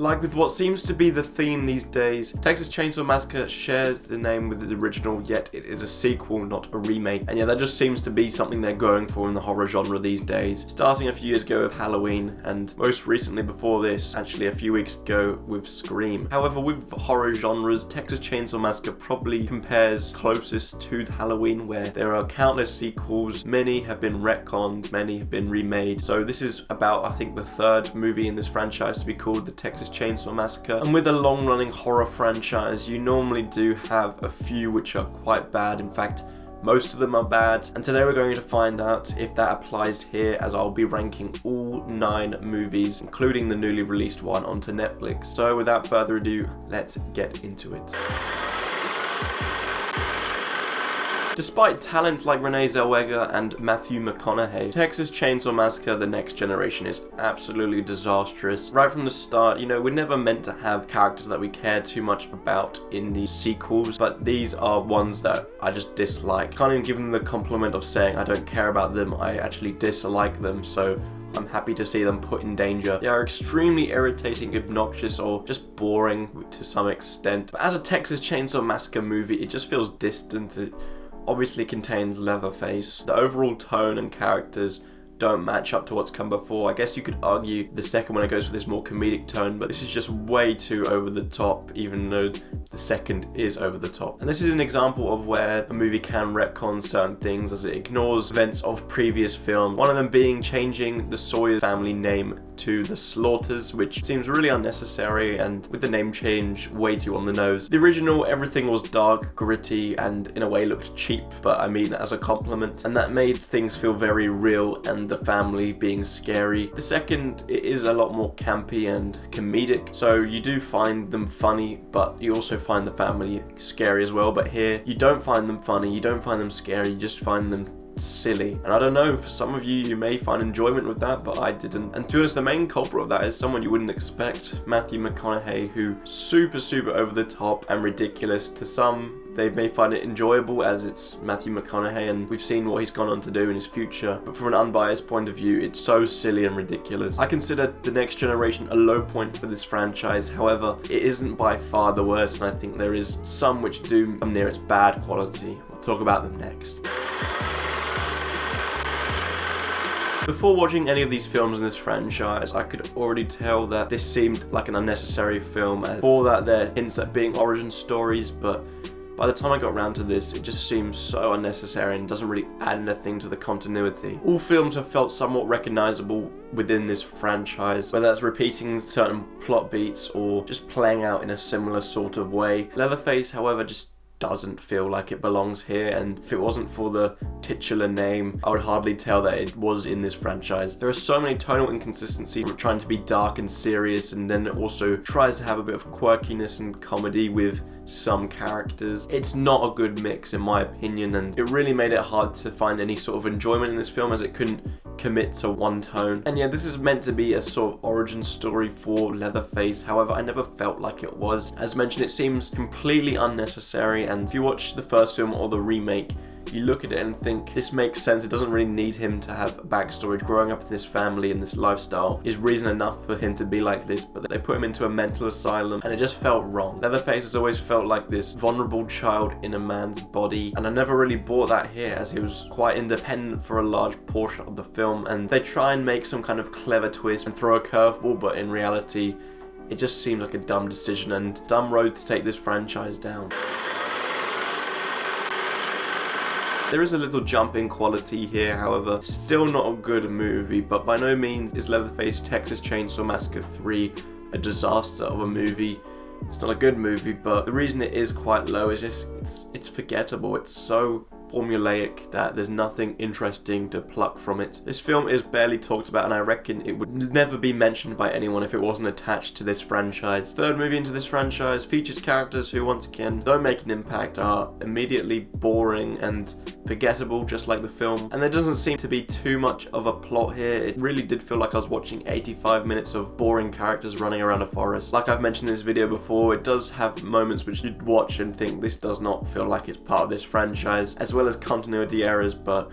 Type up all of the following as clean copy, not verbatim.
Like with what seems to be the theme these days, Texas Chainsaw Massacre shares the name with the original, yet it is a sequel, not a remake. And yeah, that just seems to be something they're going for in the horror genre these days. Starting a few years ago with Halloween, and most recently before this, actually a few weeks ago, with Scream. However, with horror genres, Texas Chainsaw Massacre probably compares closest to Halloween, where there are countless sequels, many have been retconned, many have been remade. So this is about, I think, the third movie in this franchise to be called the Texas Chainsaw Massacre. And with a long-running horror franchise, you normally do have a few which are quite bad. In fact, most of them are bad, and today we're going to find out if that applies here, as I'll be ranking all 9 movies, including the newly released one, onto Netflix. So without further ado, let's get into it. Despite talents like Renee Zellweger and Matthew McConaughey, Texas Chainsaw Massacre: The Next Generation is absolutely disastrous. Right from the start, we're never meant to have characters that we care too much about in the sequels, but these are ones that I just dislike. Can't even give them the compliment of saying I don't care about them, I actually dislike them, so I'm happy to see them put in danger. They are extremely irritating, obnoxious, or just boring to some extent. But as a Texas Chainsaw Massacre movie, it just feels distant. It obviously contains Leatherface. The overall tone and characters don't match up to what's come before. I guess you could argue the second one goes for this more comedic tone, but this is just way too over the top, even though the second is over the top. And this is an example of where a movie can retcon certain things as it ignores events of previous films. One of them being changing the Sawyer family name to the Slaughters, which seems really unnecessary, and with the name change, way too on the nose. The original, everything was dark, gritty, and in a way looked cheap, but I mean that as a compliment, and that made things feel very real, and the family being scary. The second, it is a lot more campy and comedic, so you do find them funny, but you also find the family scary as well. But here, you don't find them funny, you don't find them scary, you just find them silly. And I don't know, for some of you may find enjoyment with that, but I didn't. And to be honest, the main culprit of that is someone you wouldn't expect, Matthew McConaughey, who super over the top and ridiculous. To some, they may find it enjoyable as it's Matthew McConaughey and we've seen what he's gone on to do in his future, but from an unbiased point of view, it's so silly and ridiculous. I consider The Next Generation a low point for this franchise. However, it isn't by far the worst, and I think there is some which do come near its bad quality. We'll talk about them next. Before watching any of these films in this franchise, I could already tell that this seemed like an unnecessary film. For that, there are hints at being origin stories, but by the time I got around to this, it just seems so unnecessary and doesn't really add anything to the continuity. All films have felt somewhat recognizable within this franchise, whether that's repeating certain plot beats or just playing out in a similar sort of way. Leatherface, however, just doesn't feel like it belongs here, and if it wasn't for the titular name, I would hardly tell that it was in this franchise. There are so many tonal inconsistencies, trying to be dark and serious, and then it also tries to have a bit of quirkiness and comedy with some characters. It's not a good mix in my opinion, and it really made it hard to find any sort of enjoyment in this film as it couldn't commit to one tone. And yeah, this is meant to be a sort of origin story for Leatherface, however I never felt like it was. As mentioned, it seems completely unnecessary, and if you watch the first film or the remake, you look at it and think this makes sense. It doesn't really need him to have a backstory. Growing up in this family and this lifestyle is reason enough for him to be like this, but they put him into a mental asylum and it just felt wrong. Leatherface has always felt like this vulnerable child in a man's body, and I never really bought that here, as he was quite independent for a large portion of the film, and they try and make some kind of clever twist and throw a curveball, but in reality it just seems like a dumb decision and dumb road to take this franchise down. There is a little jump in quality here, however, still not a good movie, but by no means is Leatherface Texas Chainsaw Massacre 3 a disaster of a movie. It's not a good movie, but the reason it is quite low is just it's forgettable. It's so formulaic that there's nothing interesting to pluck from it. This film is barely talked about, and I reckon it would never be mentioned by anyone if it wasn't attached to this franchise. Third movie into this franchise features characters who once again don't make an impact, are immediately boring and forgettable just like the film, and there doesn't seem to be too much of a plot here. It really did feel like I was watching 85 minutes of boring characters running around a forest. Like I've mentioned in this video before, it does have moments which you'd watch and think this does not feel like it's part of this franchise, as well as continuity errors, but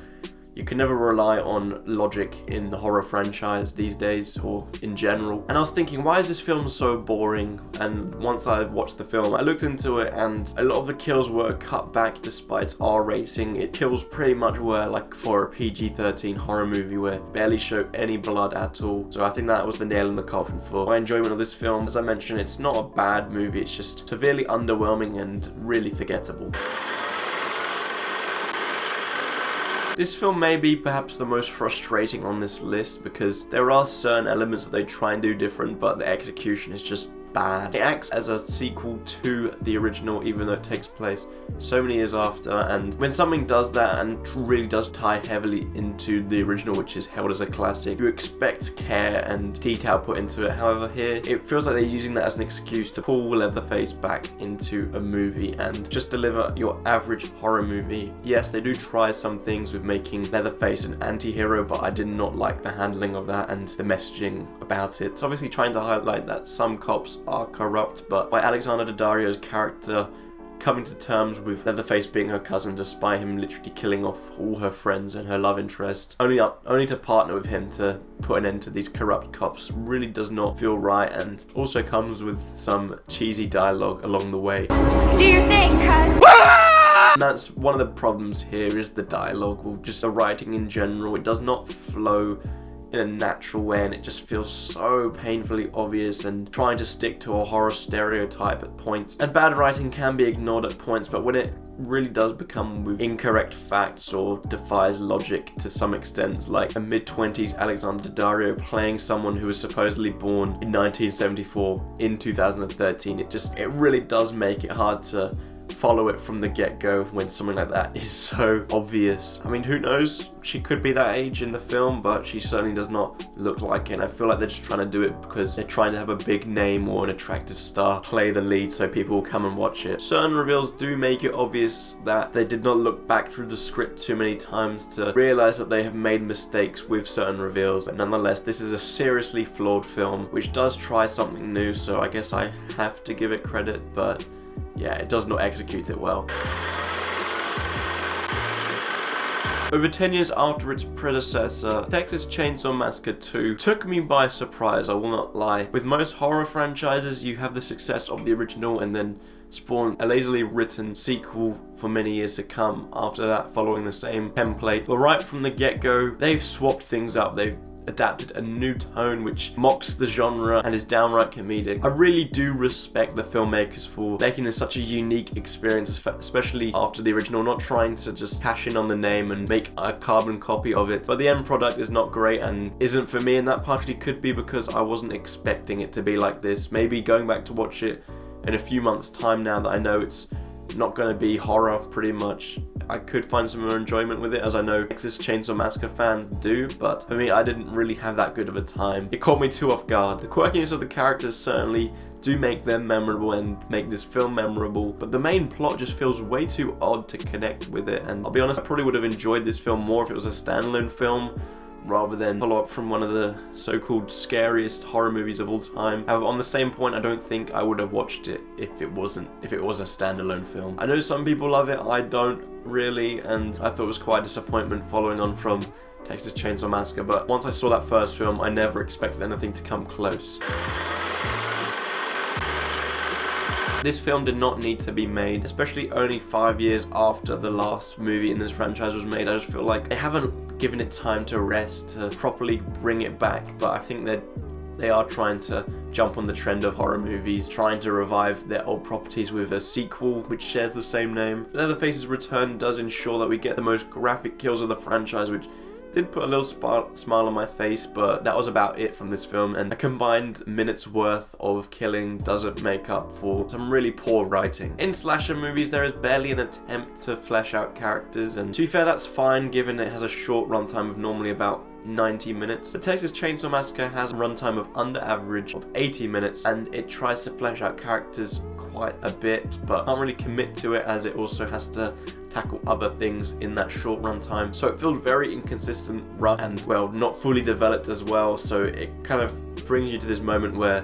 You can never rely on logic in the horror franchise these days, or in general. And I was thinking, why is this film so boring? And once I watched the film, I looked into it, and a lot of the kills were cut back despite its R rating. It kills pretty much were like for a PG-13 horror movie where it barely showed any blood at all. So I think that was the nail in the coffin for my enjoyment of this film. As I mentioned, it's not a bad movie, it's just severely underwhelming and really forgettable. This film may be perhaps the most frustrating on this list because there are certain elements that they try and do different, but the execution is just bad. It acts as a sequel to the original, even though it takes place so many years after, and when something does that and really does tie heavily into the original, which is held as a classic, you expect care and detail put into it. However, here it feels like they're using that as an excuse to pull Leatherface back into a movie and just deliver your average horror movie. Yes, they do try some things with making Leatherface an anti-hero, but I did not like the handling of that and the messaging about it. It's obviously trying to highlight that some cops are corrupt, but by Alexander Daddario's character coming to terms with Leatherface being her cousin despite him literally killing off all her friends and her love interest, only to partner with him to put an end to these corrupt cops, really does not feel right, and also comes with some cheesy dialogue along the way. Do your thing, cuz. And that's one of the problems here, is the dialogue, or just the writing in general. It does not flow in a natural way, and it just feels so painfully obvious and trying to stick to a horror stereotype at points. And bad writing can be ignored at points, but when it really does become with incorrect facts or defies logic to some extent, like a mid-20s Alexander Daddario playing someone who was supposedly born in 1974 in 2013, it really does make it hard to follow it from the get-go when something like that is so obvious. I mean, who knows? She could be that age in the film, but she certainly does not look like it. And I feel like they're just trying to do it because they're trying to have a big name or an attractive star play the lead so people will come and watch it. Certain reveals do make it obvious that they did not look back through the script too many times to realize that they have made mistakes with certain reveals. But nonetheless, this is a seriously flawed film which does try something new, so I guess I have to give it credit, but yeah, it does not execute it well. Over 10 years after its predecessor, Texas Chainsaw Massacre 2 took me by surprise, I will not lie. With most horror franchises, you have the success of the original and then spawn a lazily written sequel for many years to come after that, following the same template. But right from the get-go, they've swapped things up. They've adapted a new tone which mocks the genre and is downright comedic. I really do respect the filmmakers for making this such a unique experience, especially after the original, not trying to just cash in on the name and make a carbon copy of it. But the end product is not great and isn't for me, and that partially could be because I wasn't expecting it to be like this. Maybe going back to watch it in a few months' time, now that I know it's not going to be horror pretty much, I could find some more enjoyment with it, as I know Texas Chainsaw Massacre fans do, but for me, I didn't really have that good of a time. It caught me too off guard. The quirkiness of the characters certainly do make them memorable and make this film memorable, but the main plot just feels way too odd to connect with it, and I'll be honest, I probably would have enjoyed this film more if it was a standalone film rather than follow up from one of the so-called scariest horror movies of all time. However, on the same point, I don't think I would have watched it if it was a standalone film. I know some people love it, I don't really, and I thought it was quite a disappointment following on from Texas Chainsaw Massacre, but once I saw that first film, I never expected anything to come close. This film did not need to be made, especially only 5 years after the last movie in this franchise was made. I just feel like they haven't given it time to rest, to properly bring it back, but I think that they are trying to jump on the trend of horror movies, trying to revive their old properties with a sequel which shares the same name. Leatherface's return does ensure that we get the most graphic kills of the franchise, which did put a little smile on my face, but that was about it from this film, and a combined minute's worth of killing doesn't make up for some really poor writing. In slasher movies, there is barely an attempt to flesh out characters, and to be fair, that's fine given it has a short runtime of normally about 90 minutes. The Texas Chainsaw Massacre has a runtime of under average of 80 minutes, and it tries to flesh out characters quite a bit, but can't really commit to it as it also has to tackle other things in that short runtime. So it feels very inconsistent, rough, and well, not fully developed as well. So it kind of brings you to this moment where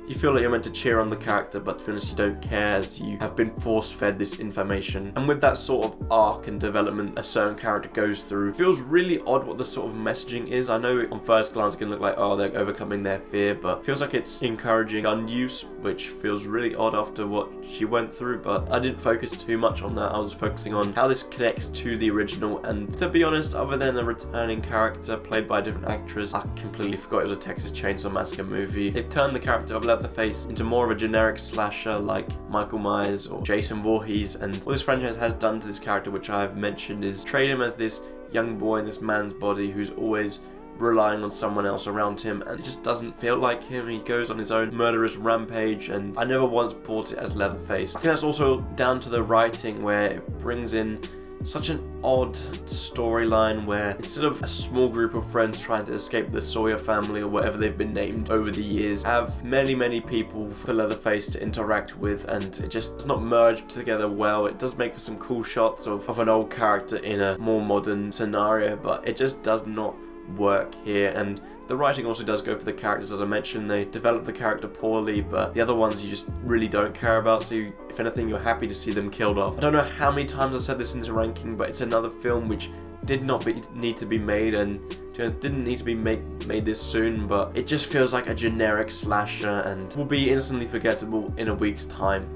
you feel like you're meant to cheer on the character, but to be honest, you don't care as you have been force-fed this information. And with that sort of arc and development a certain character goes through, it feels really odd what the sort of messaging is. I know on first glance it can look like, oh, they're overcoming their fear, but it feels like it's encouraging gun use, which feels really odd after what she went through, but I didn't focus too much on that. I was focusing on how this connects to the original, and to be honest, other than a returning character played by a different actress, I completely forgot it was a Texas Chainsaw Massacre movie. They've turned the character of Leatherface into more of a generic slasher like Michael Myers or Jason Voorhees, and what this franchise has done to this character, which I've mentioned, is trade him as this young boy in this man's body who's always relying on someone else around him, and it just doesn't feel like him. He goes on his own murderous rampage, and I never once bought it as Leatherface. I think that's also down to the writing, where it brings in such an odd storyline where instead of a small group of friends trying to escape the Sawyer family or whatever they've been named over the years, have many people for Leatherface to interact with, and it just does not merge together well. It does make for some cool shots of an old character in a more modern scenario, but it just does not work here. And the writing also does go for the characters. As I mentioned, they develop the character poorly, but the other ones you just really don't care about, so if anything, you're happy to see them killed off. I don't know how many times I've said this in this ranking, but it's another film which did not need to be made, and didn't need to be made this soon, but it just feels like a generic slasher and will be instantly forgettable in a week's time.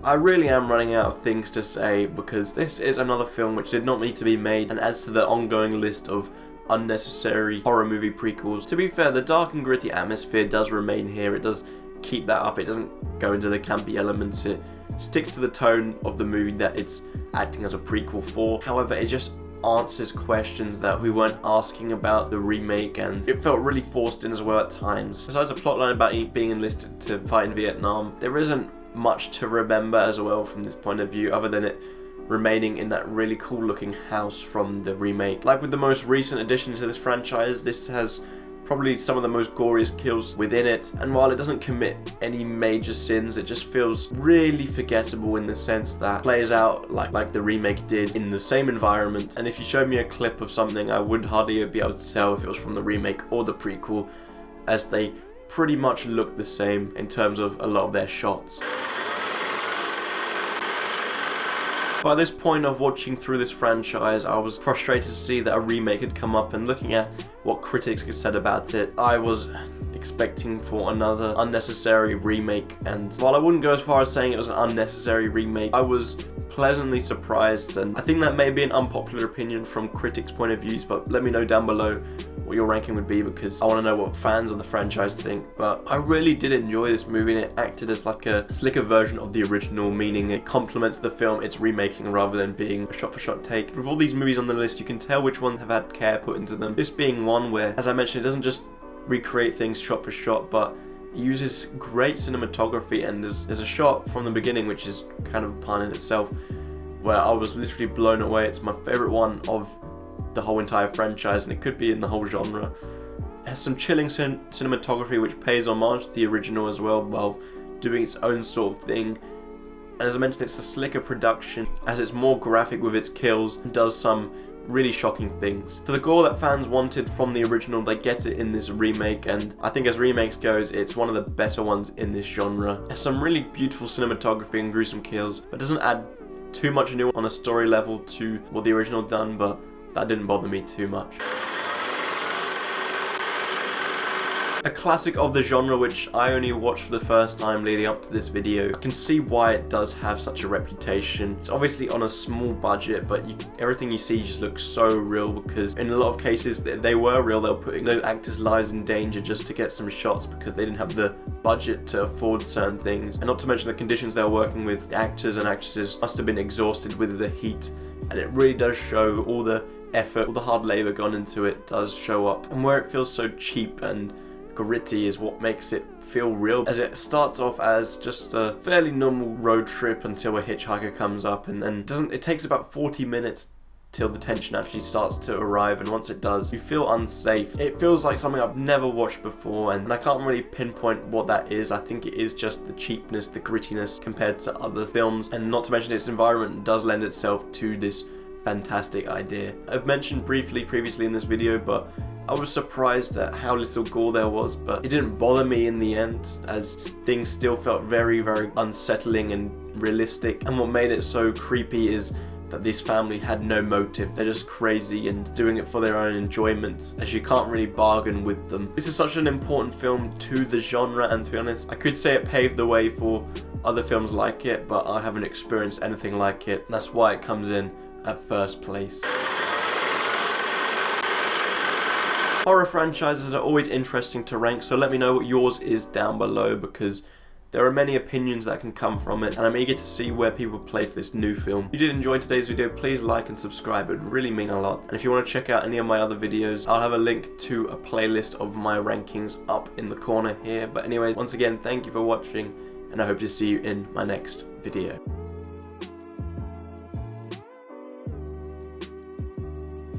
I really am running out of things to say, because this is another film which did not need to be made and adds to the ongoing list of unnecessary horror movie prequels. To be fair, the dark and gritty atmosphere does remain here. It does keep that up. It doesn't go into the campy elements. It sticks to the tone of the movie that it's acting as a prequel for. However, it just answers questions that we weren't asking about the remake, and it felt really forced in as well at times. Besides the plotline about being enlisted to fight in Vietnam, there isn't much to remember as well from this point of view, other than it remaining in that really cool looking house from the remake. Like with the most recent addition to this franchise, this has probably some of the most goriest kills within it, and while it doesn't commit any major sins, it just feels really forgettable in the sense that it plays out like the remake did in the same environment. And if you showed me a clip of something, I would hardly be able to tell if it was from the remake or the prequel, as they pretty much look the same in terms of a lot of their shots. By this point of watching through this franchise, I was frustrated to see that a remake had come up, and looking at what critics had said about it, I was expecting for another unnecessary remake. And while I wouldn't go as far as saying it was an unnecessary remake, I was pleasantly surprised, and I think that may be an unpopular opinion from critics' point of views, but let me know down below what your ranking would be, because I want to know what fans of the franchise think. But I really did enjoy this movie, and it acted as like a slicker version of the original, meaning it complements the film it's remaking rather than being a shot-for-shot take. With all these movies on the list, you can tell which ones have had care put into them. This being one where, as I mentioned, it doesn't just recreate things shot for shot, but it uses great cinematography, and there's a shot from the beginning which is kind of a pun in itself, where I was literally blown away. It's my favourite one of the whole entire franchise, and it could be in the whole genre. It has some chilling cinematography which pays homage to the original as well, while doing its own sort of thing. And as I mentioned, it's a slicker production, as it's more graphic with its kills and does some really shocking things. For the gore that fans wanted from the original, they get it in this remake, and I think as remakes goes, it's one of the better ones in this genre. It has some really beautiful cinematography and gruesome kills, but doesn't add too much new on a story level to what the original done, but that didn't bother me too much. A classic of the genre which I only watched for the first time leading up to this video. I can see why it does have such a reputation. It's obviously on a small budget, but everything you see just looks so real, because in a lot of cases they were real. They were putting those actors' lives in danger just to get some shots, because they didn't have the budget to afford certain things. And not to mention the conditions they were working with. The actors and actresses must have been exhausted with the heat, and it really does show. All the effort, all the hard labor gone into it does show up. And where it feels so cheap and gritty is what makes it feel real, as it starts off as just a fairly normal road trip until a hitchhiker comes up, and then it takes about 40 minutes till the tension actually starts to arrive, and once it does, you feel unsafe. It feels like something I've never watched before, and I can't really pinpoint what that is. I think it is just the cheapness, the grittiness compared to other films, and not to mention its environment does lend itself to this fantastic idea. I've mentioned briefly previously in this video, but I was surprised at how little gore there was, but it didn't bother me in the end, as things still felt very, very unsettling and realistic. And what made it so creepy is that this family had no motive. They're just crazy and doing it for their own enjoyment, as you can't really bargain with them. This is such an important film to the genre, and to be honest, I could say it paved the way for other films like it, but I haven't experienced anything like it. That's why it comes in at first place. Horror franchises are always interesting to rank, so let me know what yours is down below, because there are many opinions that can come from it, and I'm eager to see where people place this new film. If you did enjoy today's video, please like and subscribe. It would really mean a lot. And if you want to check out any of my other videos, I'll have a link to a playlist of my rankings up in the corner here. But anyways, once again, thank you for watching, and I hope to see you in my next video.